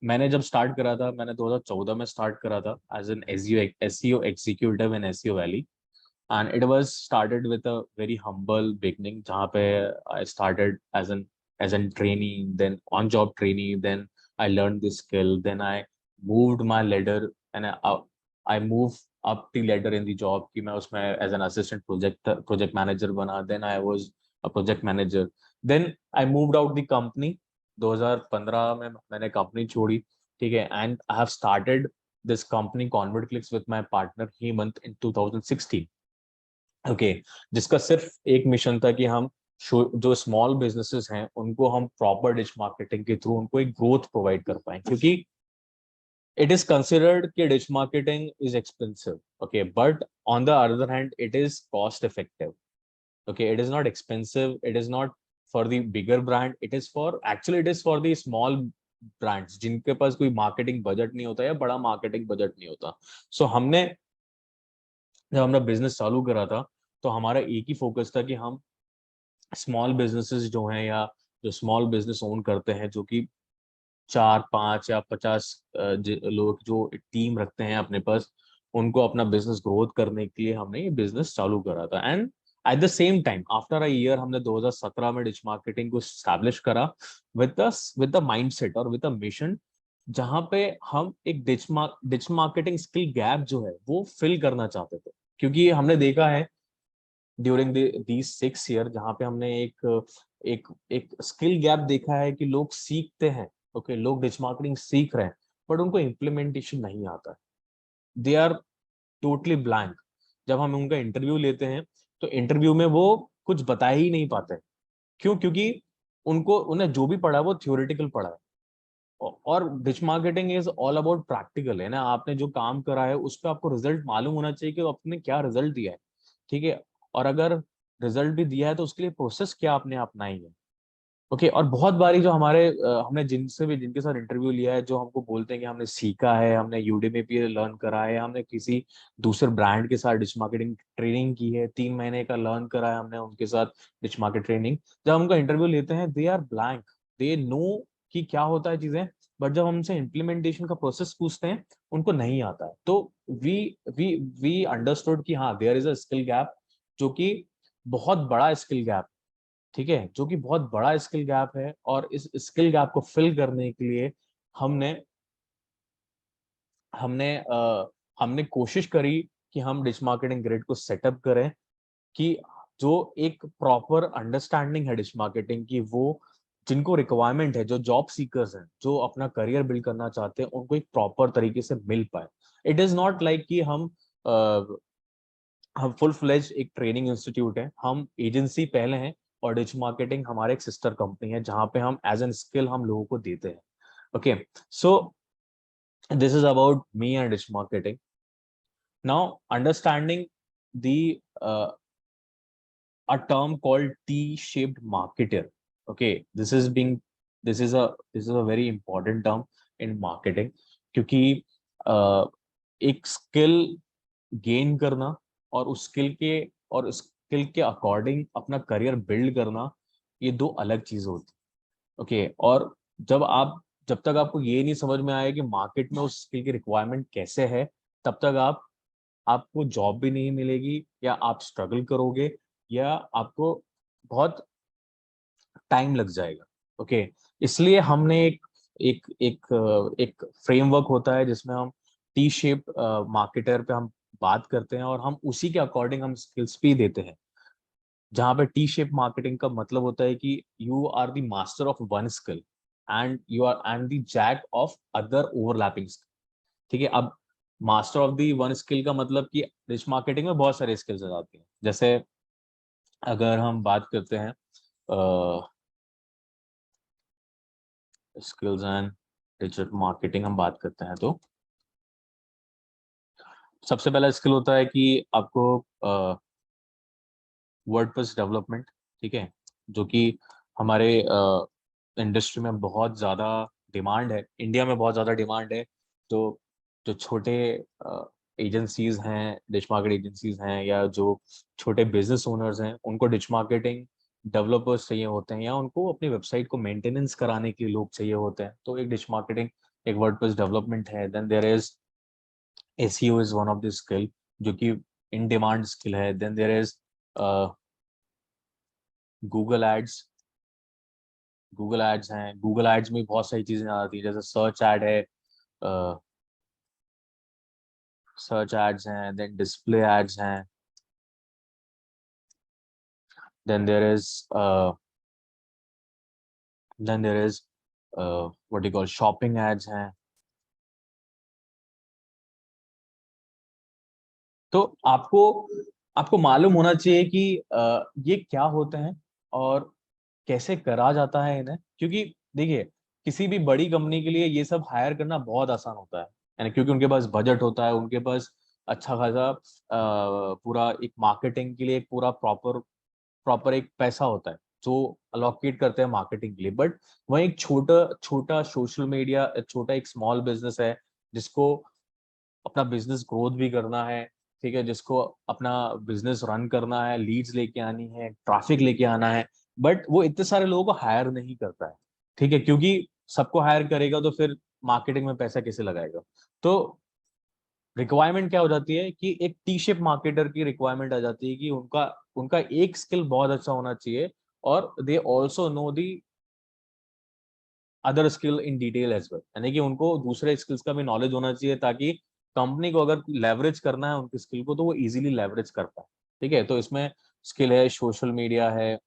मैंने जब स्टार्ट करा था, मैंने 2014 में स्टार्ट करा था as an SEO executive in SEO valley, and it was started with a very humble beginning, जहाँ पे I started as an trainee, then on job trainee, then I learn this skill, then I moved my ladder and I move up the ladder in the job कि मैं उसमें as an assistant project manager बना, then I was a project manager, then I moved out the company. 2015 में मैंने company छोड़ी, ठीक है, and I have started this company convert clicks with my partner Hemant in 2016. Okay, जिसका सिर्फ एक mission था कि हम जो स्मॉल बिजनेसेस हैं उनको हम प्रॉपर डिश मार्केटिंग के थ्रू उनको एक ग्रोथ प्रोवाइड कर पाए, क्योंकि इट इज कंसिडर्ड कि dish marketing is expensive. Okay, but on the other hand it is cost effective. Okay, it is not expensive, it is not for the bigger brand, it is for, actually it is for the small brands जिनके पास कोई marketing budget नहीं होता या बड़ा marketing budget नहीं होता. सो हमने जब हमने बिजनेस चालू करा था तो हमारा एक ही फोकस था कि हम स्मॉल बिजनेसेस जो हैं या जो स्मॉल बिजनेस ओन करते हैं, जो कि 4, 5 या 50 लोग जो टीम रखते हैं अपने पास, उनको अपना बिजनेस ग्रोथ करने के लिए हमने ये बिजनेस चालू करा था. And at the same time after a year हमने 2017 में डिश मार्केटिंग को स्टैब्लिश करा विद द माइंडसेट और विद द मिशन, जहां पे हम एक डिश मार्केटिंग स्किल गैप जो है वो फिल करना चाहते थे. क्योंकि हमने देखा है ड्यूरिंग दीज 6 ईयर, जहाँ पे हमने एक एक स्किल गैप देखा है कि लोग सीखते हैं. ओके, लोग डिश मार्केटिंग सीख रहे हैं बट उनको इम्प्लीमेंटेशन नहीं आता है. They are totally blank. जब हम उनका इंटरव्यू लेते हैं तो इंटरव्यू में वो कुछ बता ही नहीं पाते. क्यों? क्योंकि उन्हें जो भी पढ़ा है वो थ्योरेटिकल पढ़ा है, और dish marketing is all about practical, है ना. आपने जो काम करा है उस पर आपको रिजल्ट मालूम होना चाहिए कि आपने क्या रिजल्ट दिया है, ठीक है. और अगर रिजल्ट भी दिया है तो उसके लिए प्रोसेस क्या आपने अपनाई है. ओके, और बहुत बारी जो हमने जिनके साथ इंटरव्यू लिया है, जो हमको बोलते हैं कि हमने सीखा है, हमने यूडेमी पे लर्न करा है, हमने किसी दूसरे ब्रांड के साथ डिश मार्केटिंग ट्रेनिंग की है, 3 महीने का लर्न करा है हमने उनके साथ डिश मार्केट ट्रेनिंग. जब हम उनका इंटरव्यू लेते हैं they are blank, they know कि क्या होता है चीजें, बट जब हम उनसे इम्प्लीमेंटेशन का प्रोसेस पूछते हैं उनको नहीं आता है. तो वी वी वी अंडरस्टूड कि हाँ, there is a skill gap, जो कि बहुत बड़ा स्किल गैप, ठीक है, जो कि बहुत बड़ा स्किल गैप है. और इस स्किल गैप को फिल करने के लिए हमने हमने हमने कोशिश करी कि हम डिश मार्केटिंग ग्रिड को सेटअप करें, कि जो एक प्रॉपर अंडरस्टैंडिंग है डिश मार्केटिंग की, वो जिनको रिक्वायरमेंट है, जो जॉब सीकर्स हैं, जो अपना करियर बिल्ड करना चाहते हैं, उनको एक प्रॉपर तरीके से मिल पाए. इट इज नॉट लाइक कि हम फुल फ्लेज एक ट्रेनिंग इंस्टीट्यूट है, हम एजेंसी पहले हैं और डिजिटल मार्केटिंग हमारे एक सिस्टर कंपनी है, जहां पे हम एज एन स्किल हम लोगों को देते हैं. Okay, so this is about me and digital marketing. Now understanding the a term called T-shaped marketer. Okay, this is a very important term in marketing, क्योंकि एक स्किल गेन करना और उस स्किल के अकॉर्डिंग अपना करियर बिल्ड करना, ये दो अलग चीज होती. ओके, और जब तक आपको ये नहीं समझ में आया कि मार्केट में उस स्किल की रिक्वायरमेंट कैसे है, तब तक आपको जॉब भी नहीं मिलेगी, या आप स्ट्रगल करोगे, या आपको बहुत टाइम लग जाएगा. ओके, इसलिए हमने एक एक एक फ्रेमवर्क होता है जिसमें हम टी शेप मार्केटर पे हम बात करते हैं, और हम उसी के अकॉर्डिंग हम स्किल्स भी देते हैं. जहाँ पे टी शेप मार्केटिंग का मतलब होता है कि you are the master of one skill and you are the jack of other overlapping. ठीक है। अब master of the one skill का मतलब कि डिजिटल मार्केटिंग में बहुत सारे स्किल्स आ जाती हैं। जैसे अगर हम बात करते हैं स्किल्स एंड डिजिटल मार्केटिंग हम बात करते हैं, तो सबसे पहला स्किल होता है कि आपको वर्डप्रेस डेवलपमेंट, ठीक है, जो कि हमारे इंडस्ट्री में बहुत ज़्यादा डिमांड है, इंडिया में बहुत ज़्यादा डिमांड है। तो जो छोटे एजेंसीज हैं, डिश मार्केट एजेंसीज हैं, या जो छोटे बिजनेस ओनर्स हैं, उनको डिश मार्केटिंग डेवलपर्स चाहिए होते हैं, या उनको अपनी वेबसाइट को मेंटेनेंस कराने के लिए लोग चाहिए होते हैं। तो एक डिश मार्केटिंग, एक वर्डप्रेस डेवलपमेंट है। Then there is SEO is one of the skill जो कि इन डिमांड स्किल है। Then there is Google ads, Google ads हैं। गूगल एड्स में बहुत सारी चीजें आती हैं, जैसे सर्च एड है, सर्च एड्स हैं, देन डिस्प्ले एड्स हैं, then there is then there is what you call shopping ads हैं। तो आपको आपको मालूम होना चाहिए कि ये क्या होते हैं और कैसे करा जाता है इन्हें, क्योंकि देखिए किसी भी बड़ी कंपनी के लिए ये सब हायर करना बहुत आसान होता है, यानी क्योंकि उनके पास बजट होता है, उनके पास अच्छा खासा पूरा एक मार्केटिंग के लिए एक पूरा प्रॉपर प्रॉपर एक पैसा होता है जो अलोकेट करते हैं मार्केटिंग के लिए। बट वही एक छोटा छोटा सोशल मीडिया, छोटा एक स्मॉल बिजनेस है जिसको अपना बिजनेस ग्रोथ भी करना है, ठीक है, जिसको अपना बिजनेस रन करना है, लीड्स लेके आनी है, ट्रैफिक लेके आना है, बट वो इतने सारे लोगों को हायर नहीं करता है, ठीक है, क्योंकि सबको हायर करेगा तो फिर मार्केटिंग में पैसा कैसे लगाएगा। तो रिक्वायरमेंट क्या हो जाती है कि एक टी शेप मार्केटर की रिक्वायरमेंट आ जाती है कि उनका उनका एक स्किल बहुत अच्छा होना चाहिए, और they also know the other skill in detail as well, यानी कि उनको दूसरे स्किल्स का भी नॉलेज होना चाहिए, ताकि कंपनी को अगर लेवरेज करना है उनकी स्किल को तो वो इजीली लेवरेज कर पाए। ठीक है, तो इसमें स्किल है, सोशल मीडिया है,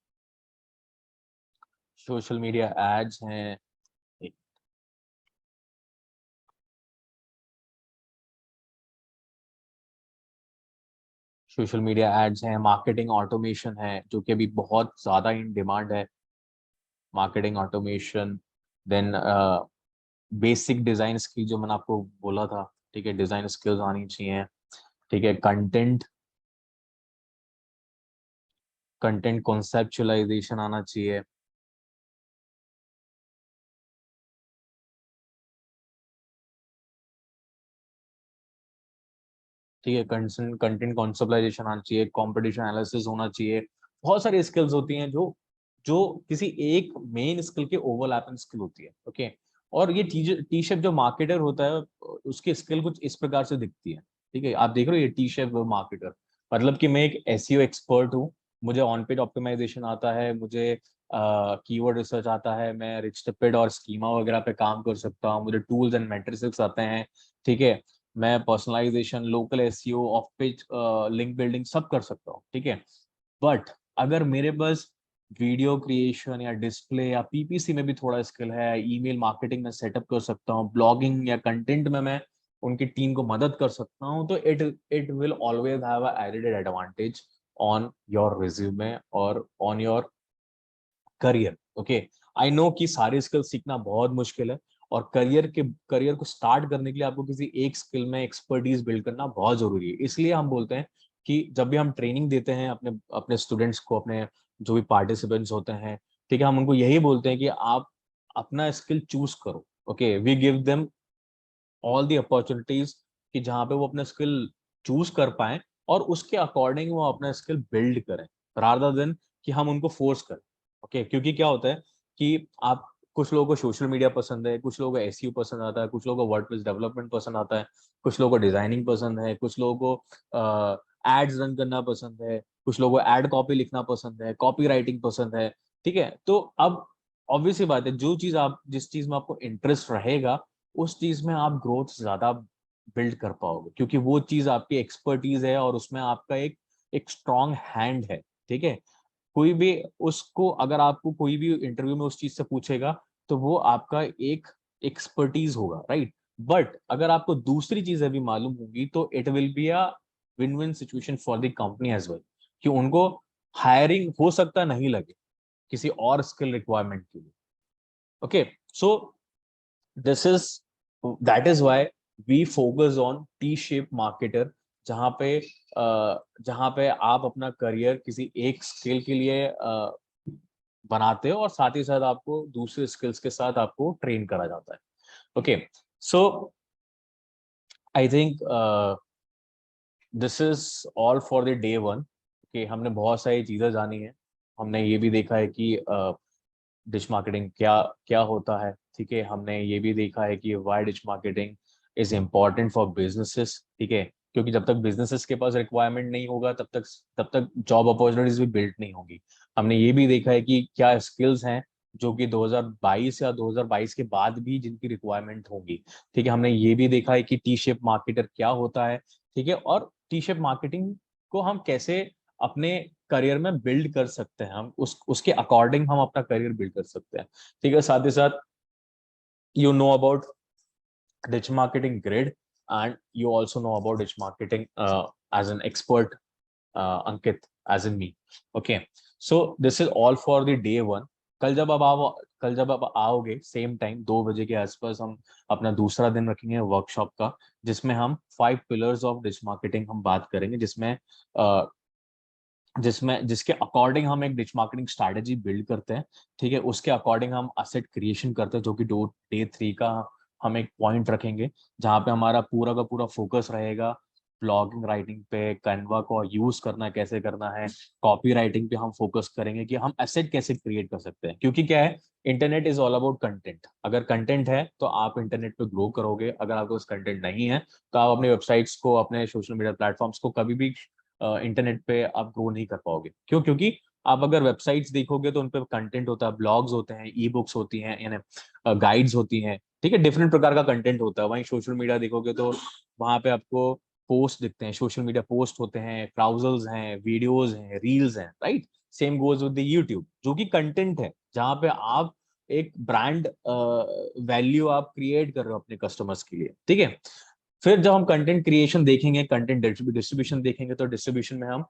सोशल मीडिया एड्स हैं, सोशल मीडिया एड्स हैं, मार्केटिंग ऑटोमेशन है जो कि अभी बहुत ज्यादा इन डिमांड है, marketing automation. Then basic design skill जो मैंने आपको बोला था, ठीक है, डिजाइन स्किल्स आनी चाहिए, ठीक है, कंटेंट कंटेंट कॉन्सेप्चुअलाइजेशन आना चाहिए, ठीक है, कंटेंट कॉन्सेप्चुलाइजेशन आना चाहिए, कंपटीशन एनालिसिस होना चाहिए। बहुत सारी स्किल्स होती हैं जो जो किसी एक मेन स्किल के ओवरलैपिंग स्किल होती है। ओके, और ये टी शेप जो मार्केटर होता है उसकी स्किल कुछ इस प्रकार से दिखती है। ठीक है, आप देख रहे हो ये टी शेप मार्केटर, मतलब कि मैं एक एसईओ एक्सपर्ट हूँ, मुझे ऑन पेज ऑप्टिमाइजेशन आता है, मुझे कीवर्ड रिसर्च आता है, मैं रिच टिपेड और स्कीमा वगैरह पे काम कर सकता हूँ, मुझे टूल्स एंड मैट्रिक्स आते हैं, ठीक है, मैं personalisation, local SEO, off page link building सब कर सकता हूँ, ठीक है। बट अगर मेरे पास वीडियो क्रिएशन या डिस्प्ले या पीपीसी में भी थोड़ा स्किल है, ईमेल मार्केटिंग में सेटअप कर सकता हूँ, ब्लॉगिंग या कंटेंट में मैं उनकी टीम को मदद कर सकता हूँ, तो it it will always have a added advantage on your resume और on your career. Okay, I know कि सारे स्किल सीखना बहुत मुश्किल है, और करियर को स्टार्ट करने के लिए आपको किसी एक स्किल में एक्सपर्टीज बिल्ड करना बहुत जरूरी है। इसलिए हम बोलते हैं कि जब भी हम ट्रेनिंग देते हैं अपने अपने स्टूडेंट्स को, अपने जो भी पार्टिसिपेंट्स होते हैं, ठीक है, हम उनको यही बोलते हैं कि आप अपना स्किल चूज करो। Okay, we give them all the opportunities कि जहाँ पे वो अपना स्किल चूज कर पाए और उसके अकॉर्डिंग वो अपना स्किल बिल्ड करें, रादर देन कि हम उनको फोर्स करें। ओके, क्योंकि क्या होता है कि आप, कुछ लोगों को सोशल मीडिया पसंद है, कुछ लोगों को एसईओ पसंद आता है, कुछ लोगों को वर्डप्रेस डेवलपमेंट पसंद आता है, कुछ लोगों को डिजाइनिंग पसंद है, कुछ लोगों को एड्स रन करना पसंद है, कुछ लोगों को एड कॉपी लिखना पसंद है, कॉपी राइटिंग पसंद है, ठीक है। तो अब ऑब्वियस सी बात है, जो चीज आप, जिस चीज में आपको इंटरेस्ट रहेगा उस चीज में आप ग्रोथ ज्यादा बिल्ड कर पाओगे, क्योंकि वो चीज आपकी एक्सपर्टीज है और उसमें आपका एक एक स्ट्रॉन्ग हैंड है। ठीक है, कोई भी उसको, अगर आपको कोई भी इंटरव्यू में उस चीज से पूछेगा तो वो आपका एक एक्सपर्टीज होगा, राइट। बट अगर आपको दूसरी चीजें भी मालूम होंगी तो it will be a win win situation for the company as well, कि उनको हायरिंग हो सकता नहीं लगे किसी और स्किल रिक्वायरमेंट के लिए। Okay, so this is that is why we focus on T shape marketer, जहां पे जहां पे आप अपना करियर किसी एक स्किल के लिए बनाते हो और साथ ही साथ आपको दूसरे स्किल्स के साथ आपको ट्रेन करा जाता है। Okay, so I think this is all for the day one कि हमने बहुत सारी चीजें जानी है। हमने ये भी देखा है कि डिश मार्केटिंग क्या क्या होता है, ठीक है। हमने ये भी देखा है कि why digital marketing is important for businesses, ठीक है, क्योंकि जब तक बिजनेसेस के पास रिक्वायरमेंट नहीं होगा तब तक जॉब अपॉर्चुनिटीज भी बिल्ड नहीं होंगी। हमने ये भी देखा है कि क्या स्किल्स हैं जो कि 2022 या 2022 के बाद भी जिनकी रिक्वायरमेंट होगी, ठीक है। हमने ये भी देखा है कि टी शेप मार्केटर क्या होता है, ठीक है, और टी शेप मार्केटिंग को हम कैसे अपने करियर में बिल्ड कर सकते हैं, हम उसके अकॉर्डिंग हम अपना करियर बिल्ड कर सकते हैं, ठीक है। साथ ही साथ you know about digital marketing grid, and you also know about digital marketing as an expert, Ankit, as in me. Okay, so this is all for the day one. कल जब आप आओगे सेम टाइम 2 बजे के आसपास हम अपना दूसरा दिन रखेंगे वर्कशॉप का, जिसमें हम 5 पिलर्स ऑफ डिजिटल मार्केटिंग हम बात करेंगे, जिसके अकॉर्डिंग हम एक डिजिटल मार्केटिंग स्ट्रैटेजी बिल्ड करते हैं, ठीक है। उसके अकॉर्डिंग हम असेट क्रिएशन करते हैं, जो कि डे 3 का हम एक पॉइंट रखेंगे, जहां पे हमारा पूरा का पूरा फोकस रहेगा ब्लॉगिंग राइटिंग पे, कैनवा को यूज करना कैसे करना है, कॉपी राइटिंग पे हम फोकस करेंगे कि हम एसेट कैसे क्रिएट कर सकते हैं। क्योंकि क्या है, internet is all about content. अगर कंटेंट है तो आप इंटरनेट पे ग्रो करोगे, अगर आपके पास कंटेंट नहीं है तो आप अपने वेबसाइट्स को, अपने सोशल मीडिया प्लेटफॉर्म्स को कभी भी इंटरनेट पे आप ग्रो नहीं कर पाओगे। क्यों? क्योंकि आप अगर वेबसाइट्स देखोगे तो उन पे कंटेंट होता है, ब्लॉग्स होते हैं, ई बुक्स होती हैं, यानी गाइड्स होती हैं, ठीक है, डिफरेंट प्रकार का कंटेंट होता है। वहीं सोशल मीडिया देखोगे तो वहां पे आपको पोस्ट दिखते हैं, सोशल मीडिया पोस्ट होते हैं, क्राउजल्स हैं, वीडियोज हैं, रील्स हैं, right. Same goes with the YouTube, जो कि कंटेंट है, जहां पे आप एक ब्रांड वैल्यू आप क्रिएट कर रहे हो अपने कस्टमर्स के लिए, ठीक है। फिर जब हम कंटेंट क्रिएशन देखेंगे, कंटेंट डिस्ट्रीब्यूशन देखेंगे, तो डिस्ट्रीब्यूशन में हम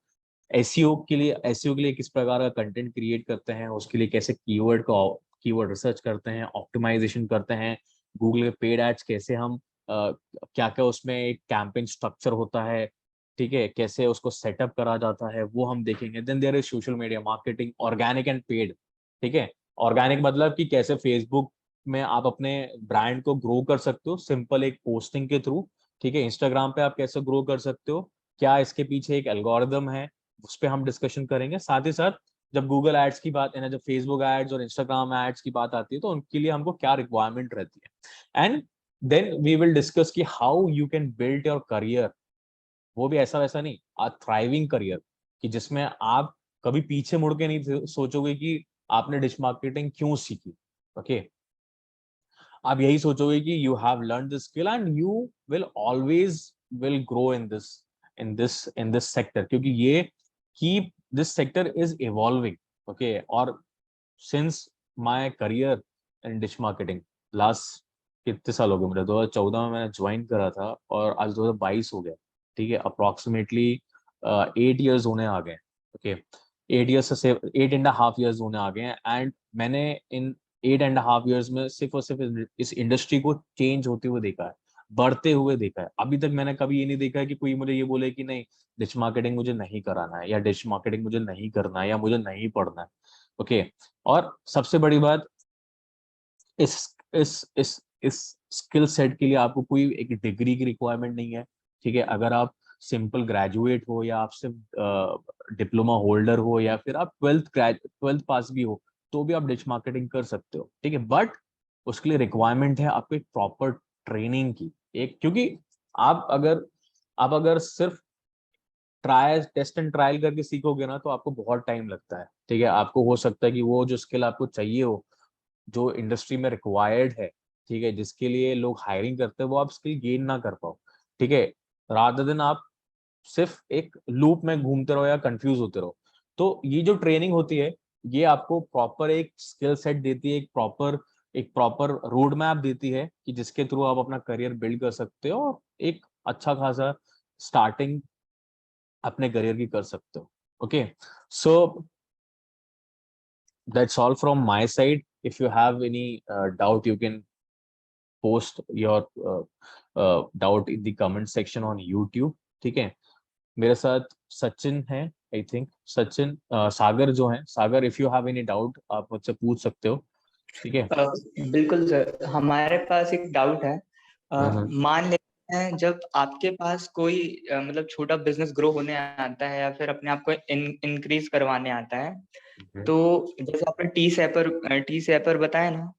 एसईओ के लिए किस प्रकार का कंटेंट क्रिएट करते हैं, उसके लिए कैसे कीवर्ड रिसर्च करते हैं, ऑप्टिमाइजेशन करते हैं, गूगल के पेड एड्स कैसे हम क्या क्या उसमें एक कैंपेन स्ट्रक्चर होता है, ठीक है, कैसे उसको सेटअप करा जाता है, वो हम देखेंगे। Then there is social media marketing, organic and paid, ठीक है। ऑर्गेनिक मतलब कि कैसे फेसबुक में आप अपने ब्रांड को ग्रो कर सकते हो सिंपल एक पोस्टिंग के थ्रू, ठीक है। इंस्टाग्राम पे आप कैसे ग्रो कर सकते हो, क्या इसके पीछे एक एल्गोरिदम है, उस पर हम डिस्कशन करेंगे। साथ ही साथ जब गूगल एड्स की बात है ना, जब फेसबुक एड्स और इंस्टाग्राम एड्स की बात आती है, तो उनके लिए हमको क्या रिक्वायरमेंट रहती है, and then we will discuss कि how you can build your career. वो भी ऐसा वैसा नहीं, आ थ्राइविंग करियर, कि जिसमें आप कभी पीछे मुड़ के नहीं सोचोगे कि आपने डिश मार्केटिंग क्यों सीखी। ओके, आप यही सोचोगे कि you have learn this skill and you will always will grow in this sector, क्योंकि ये keep this sector is evolving. Okay, और since my career in digital marketing, last कितने साल हो गए मुझे, 2014 में मैंने ज्वाइन करा था और आज 2022 हो गया, ठीक है। अप्रोक्सीमेटली 8 इयर्स होने आ गए। ओके, 8 इयर्स से 8.5 इयर्स होने आ गए हैं, एंड मैंने इन 8.5 इयर्स में सिर्फ और सिर्फ इस इंडस्ट्री को चेंज होते हुए देखा है, बढ़ते हुए देखा है। अभी तक मैंने कभी ये नहीं देखा है कि कोई मुझे ये बोले कि नहीं, डिश मार्केटिंग मुझे नहीं कराना है, या डिश मार्केटिंग मुझे नहीं करना है, या मुझे नहीं पढ़ना है। ओके, और सबसे बड़ी बात, इस इस स्किल सेट के लिए आपको कोई एक डिग्री की रिक्वायरमेंट नहीं है, ठीक है। अगर आप सिंपल ग्रेजुएट हो, या आप सिर्फ डिप्लोमा होल्डर हो, या फिर आप ट्वेल्थ पास भी हो, तो भी आप डिश मार्केटिंग कर सकते हो, ठीक है। बट उसके लिए रिक्वायरमेंट है आपको एक प्रॉपर ट्रेनिंग की, एक, क्योंकि आप अगर सिर्फ ट्रायल टेस्ट एंड ट्रायल करके सीखोगे ना, तो आपको बहुत टाइम लगता है, ठीक है। आपको हो सकता है कि वो जो स्किल आपको चाहिए हो, जो इंडस्ट्री में रिक्वायर्ड है, ठीक है, जिसके लिए लोग हायरिंग करते हैं, वो आप स्किल गेन ना कर पाओ, ठीक है। रादर देन आप सिर्फ एक लूप में घूमते रहो या कंफ्यूज होते रहो। तो ये जो ट्रेनिंग होती है, ये आपको प्रॉपर एक स्किल सेट देती है, एक प्रॉपर एक प्रॉपर रोड मैप देती है कि जिसके थ्रू आप अपना करियर बिल्ड कर सकते हो और एक अच्छा खासा स्टार्टिंग अपने करियर की कर सकते हो। Okay, so that's all from my side. If you have any doubt you can post your doubt in the comment section on YouTube. ठीक है, मेरे साथ सचिन है, आई थिंक सचिन, सागर जो है, Sagar if you have any doubt आप मुझसे पूछ सकते हो। ठीक है। बिल्कुल सर, हमारे पास एक डाउट है। हम्म मान लेते हैं जब आपके पास कोई मतलब छोटा बिजनेस ग्रो होने आता है या फिर अपने आप को इंक्रीज करवाने आता है, हम्म। तो जैसे आपने टी सैपर बताया ना।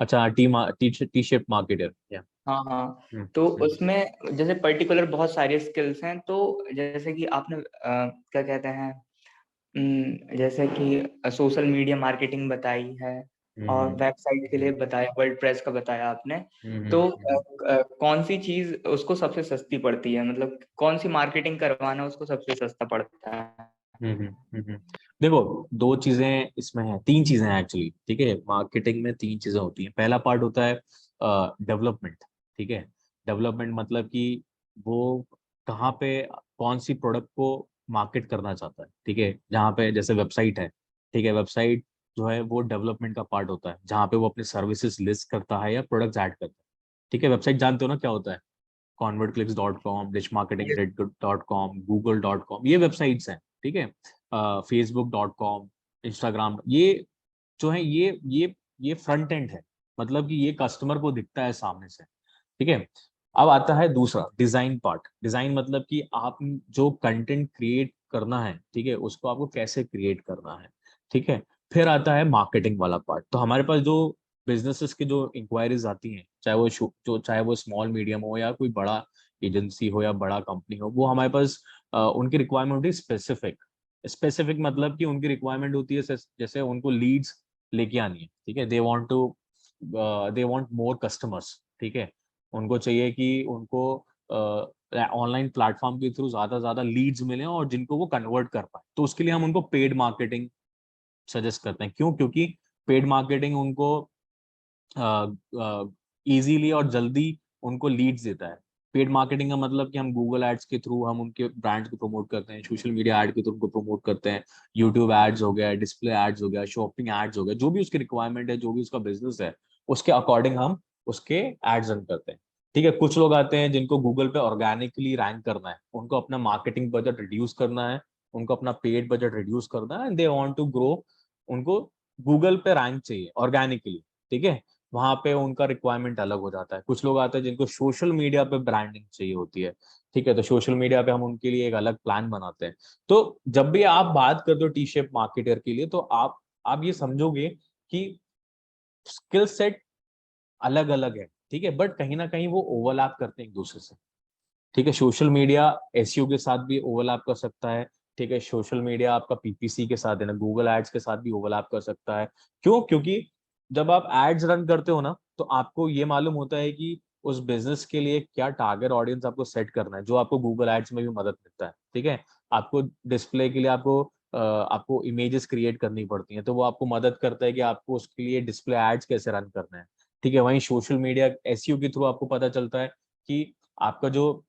अच्छा, टी शेप मार्केटर या। हाँ हाँ, तो उसमें जैसे पर्टिकुलर बहुत सारी स्किल्स हैं, तो जैसे कि आपने क्या कहते हैं, जैसे कि सोशल मीडिया मार्केटिंग बताई है और वेबसाइट के लिए बताया, वर्डप्रेस का बताया आपने। तो कौन सी चीज उसको सबसे सस्ती पड़ती है, मतलब कौन सी मार्केटिंग करवाना उसको सबसे सस्ता पड़ता है? देखो, दो चीजें इसमें हैं, तीन चीजें हैं एक्चुअली। ठीक है, मार्केटिंग में तीन चीजें होती हैं। पहला पार्ट होता है डेवलपमेंट। ठीक है, डेवलपमेंट मतलब कि वो कहाँ पे कौन सी प्रोडक्ट को मार्केट करना चाहता है। ठीक है, जहाँ पे जैसे वेबसाइट है, ठीक है, वेबसाइट जो है वो डेवलपमेंट का पार्ट होता है, जहाँ पे वो अपने सर्विसेज लिस्ट करता है या प्रोडक्ट्स ऐड करता है। ठीक है, वेबसाइट जानते हो ना क्या होता है? convertclicks.com, richmarketing.com, google.com, ये वेबसाइट्स हैं। ठीक है, facebook.com, इंस्टाग्राम, ये जो है ये फ्रंट एंड है, मतलब कि ये कस्टमर को दिखता है सामने से। ठीक है, अब आता है दूसरा डिजाइन पार्ट। डिजाइन मतलब कि आप जो कंटेंट क्रिएट करना है, ठीक है, उसको आपको कैसे क्रिएट करना है। ठीक है, फिर आता है मार्केटिंग वाला पार्ट। तो हमारे पास जो बिजनेसेस की जो इंक्वायरीज आती हैं, चाहे वो स्मॉल मीडियम हो या कोई बड़ा एजेंसी हो या बड़ा कंपनी हो, वो हमारे पास उनकी रिक्वायरमेंट होती है स्पेसिफिक। स्पेसिफिक मतलब कि उनकी रिक्वायरमेंट होती है जैसे उनको लीड्स लेके आनी है। ठीक है, दे वांट मोर कस्टमर्स। ठीक है, उनको चाहिए कि उनको ऑनलाइन प्लेटफॉर्म के थ्रू ज्यादा लीड्स मिले और जिनको वो कन्वर्ट कर पाए। तो उसके लिए हम उनको पेड मार्केटिंग सजेस्ट करते हैं। क्यों? क्योंकि पेड मार्केटिंग उनको इजीली और जल्दी उनको लीड्स देता है। पेड मार्केटिंग का मतलब कि हम गूगल एड्स के थ्रू हम उनके ब्रांड को प्रमोट करते हैं, सोशल मीडिया एड के थ्रू उनको प्रमोट करते हैं, यूट्यूब एड्स हो गया, डिस्प्ले एड्स हो गया, शॉपिंग एड्स हो गया, जो भी उसकी रिक्वायरमेंट है, जो भी उसका बिजनेस है, उसके अकॉर्डिंग हम उसके एड्स रन करते हैं। ठीक है, कुछ लोग आते हैं जिनको गूगल पे ऑर्गेनिकली रैंक करना है, उनको अपना मार्केटिंग बजट रिड्यूस करना है, उनको अपना पेड बजट रिड्यूस करना है, and they want to grow, उनको गूगल पे रैंक चाहिए ऑर्गेनिकली। ठीक है, वहां पे उनका रिक्वायरमेंट अलग हो जाता है। कुछ लोग आते हैं जिनको सोशल मीडिया पे ब्रांडिंग चाहिए होती है। ठीक है, तो सोशल मीडिया पे हम उनके लिए एक अलग प्लान बनाते हैं। तो जब भी आप बात करते हो टी शेप मार्केटर के लिए, तो आप ये समझोगे कि स्किल सेट अलग अलग है। ठीक है, बट कहीं ना कहीं वो ओवरलैप करते हैं एक दूसरे से। ठीक है, सोशल मीडिया एसईओ के साथ भी ओवरलैप कर सकता है। ठीक है, सोशल मीडिया आपका पीपीसी के साथ है ना, गूगल एड्स के साथ भी ओवरलैप कर सकता है। क्यों? क्योंकि जब आप एड्स रन करते हो ना, तो आपको ये मालूम होता है कि उस बिजनेस के लिए क्या टारगेट ऑडियंस आपको सेट करना है, जो आपको गूगल एड्स में भी मदद मिलता है। ठीक है, आपको डिस्प्ले के लिए आपको इमेजेस क्रिएट करनी पड़ती हैं, तो वो आपको मदद करता है कि आपको उसके लिए डिस्प्ले एड्स कैसे रन करना है। ठीक है, वहीं सोशल मीडिया एसईओ के थ्रू आपको पता चलता है कि आपका जो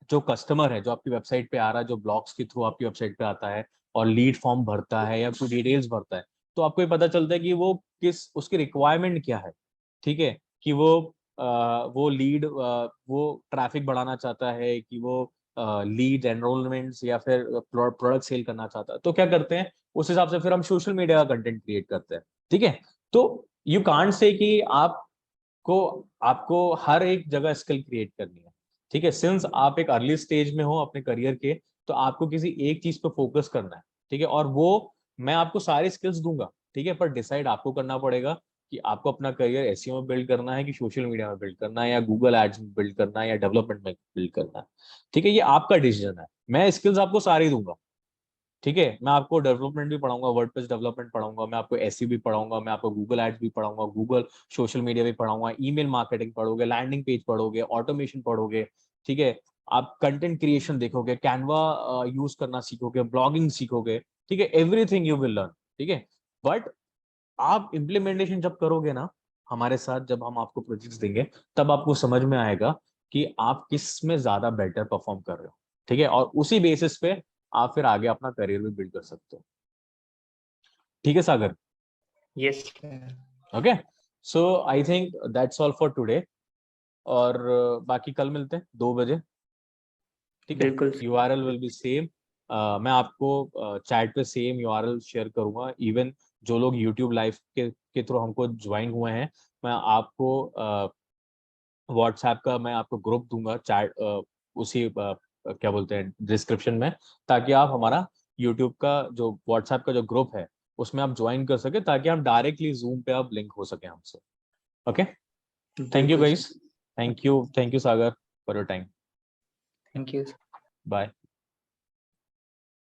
जो कस्टमर है, जो आपकी वेबसाइट पे आ रहा है, जो ब्लॉग्स के थ्रू आपकी वेबसाइट पे आता है और लीड फॉर्म भरता है या कोई डिटेल्स भरता है, तो आपको ये पता चलता है कि वो किस उसकी रिक्वायरमेंट क्या है। ठीक है, कि वो लीड वो ट्रैफिक बढ़ाना चाहता है, कि वो लीड एनरोलमेंट्स या फिर प्रोडक्ट सेल करना चाहता है। तो क्या करते हैं, उस हिसाब से फिर हम सोशल मीडिया का कंटेंट क्रिएट करते हैं। ठीक है, तो यू कांट से कि को आपको हर एक जगह स्किल क्रिएट करनी है। ठीक है, सिंस आप एक अर्ली स्टेज में हो अपने करियर के, तो आपको किसी एक चीज पे फोकस करना है। ठीक है, और वो मैं आपको सारी स्किल्स दूंगा। ठीक है, पर डिसाइड आपको करना पड़ेगा कि आपको अपना करियर एसईओ में बिल्ड करना है, कि सोशल मीडिया में बिल्ड करना है, या गूगल एड्स में बिल्ड करना है, या डेवलपमेंट में बिल्ड करना है। ठीक है, ये आपका डिसीजन है। मैं स्किल्स आपको सारी दूंगा। ठीक है, मैं आपको डेवलपमेंट भी पढ़ाऊंगा, वर्डप्रेस डेवलपमेंट पढ़ाऊंगा, मैं आपको एसईओ भी पढ़ाऊंगा, मैं आपको गूगल एड्स भी पढ़ाऊंगा, गूगल सोशल मीडिया भी पढ़ाऊंगा, ईमेल मार्केटिंग पढ़ोगे, लैंडिंग पेज पढ़ोगे, ऑटोमेशन पढ़ोगे। ठीक है, आप कंटेंट क्रिएशन देखोगे, कैनवा यूज करना सीखोगे, ब्लॉगिंग सीखोगे। ठीक है, एवरीथिंग यू विल लर्न। ठीक है, बट आप इम्प्लीमेंटेशन जब करोगे ना हमारे साथ, जब हम आपको प्रोजेक्ट्स देंगे, तब आपको समझ में आएगा कि आप किस में ज्यादा बेटर परफॉर्म कर रहे हो, ठीक है, और उसी बेसिस पे आप फिर आगे अपना करियर भी बिल्ड कर सकते हो। ठीक है Sagar? Yes. Okay, so I think that's all for today, और बाकी कल मिलते हैं 2 बजे, ठीक है? बिल्कुल। URL will be same. मैं आपको चैट पे सेम यूआरएल शेयर करूंगा। इवन जो लोग यूट्यूब लाइव के थ्रू हमको ज्वाइन हुए हैं, मैं आपको व्हाट्सएप का मैं आपको ग्रुप दूंगा, चैट उसी क्या बोलते हैं डिस्क्रिप्शन में, ताकि आप हमारा यूट्यूब का जो व्हाट्सएप का जो ग्रुप है उसमें आप ज्वाइन कर सके, ताकि आप डायरेक्टली जूम पे आप लिंक हो सके हमसे। ओके, थैंक यू बिल्कुल guys, sir. Thank you Sagar for your time. Thank you. Bye.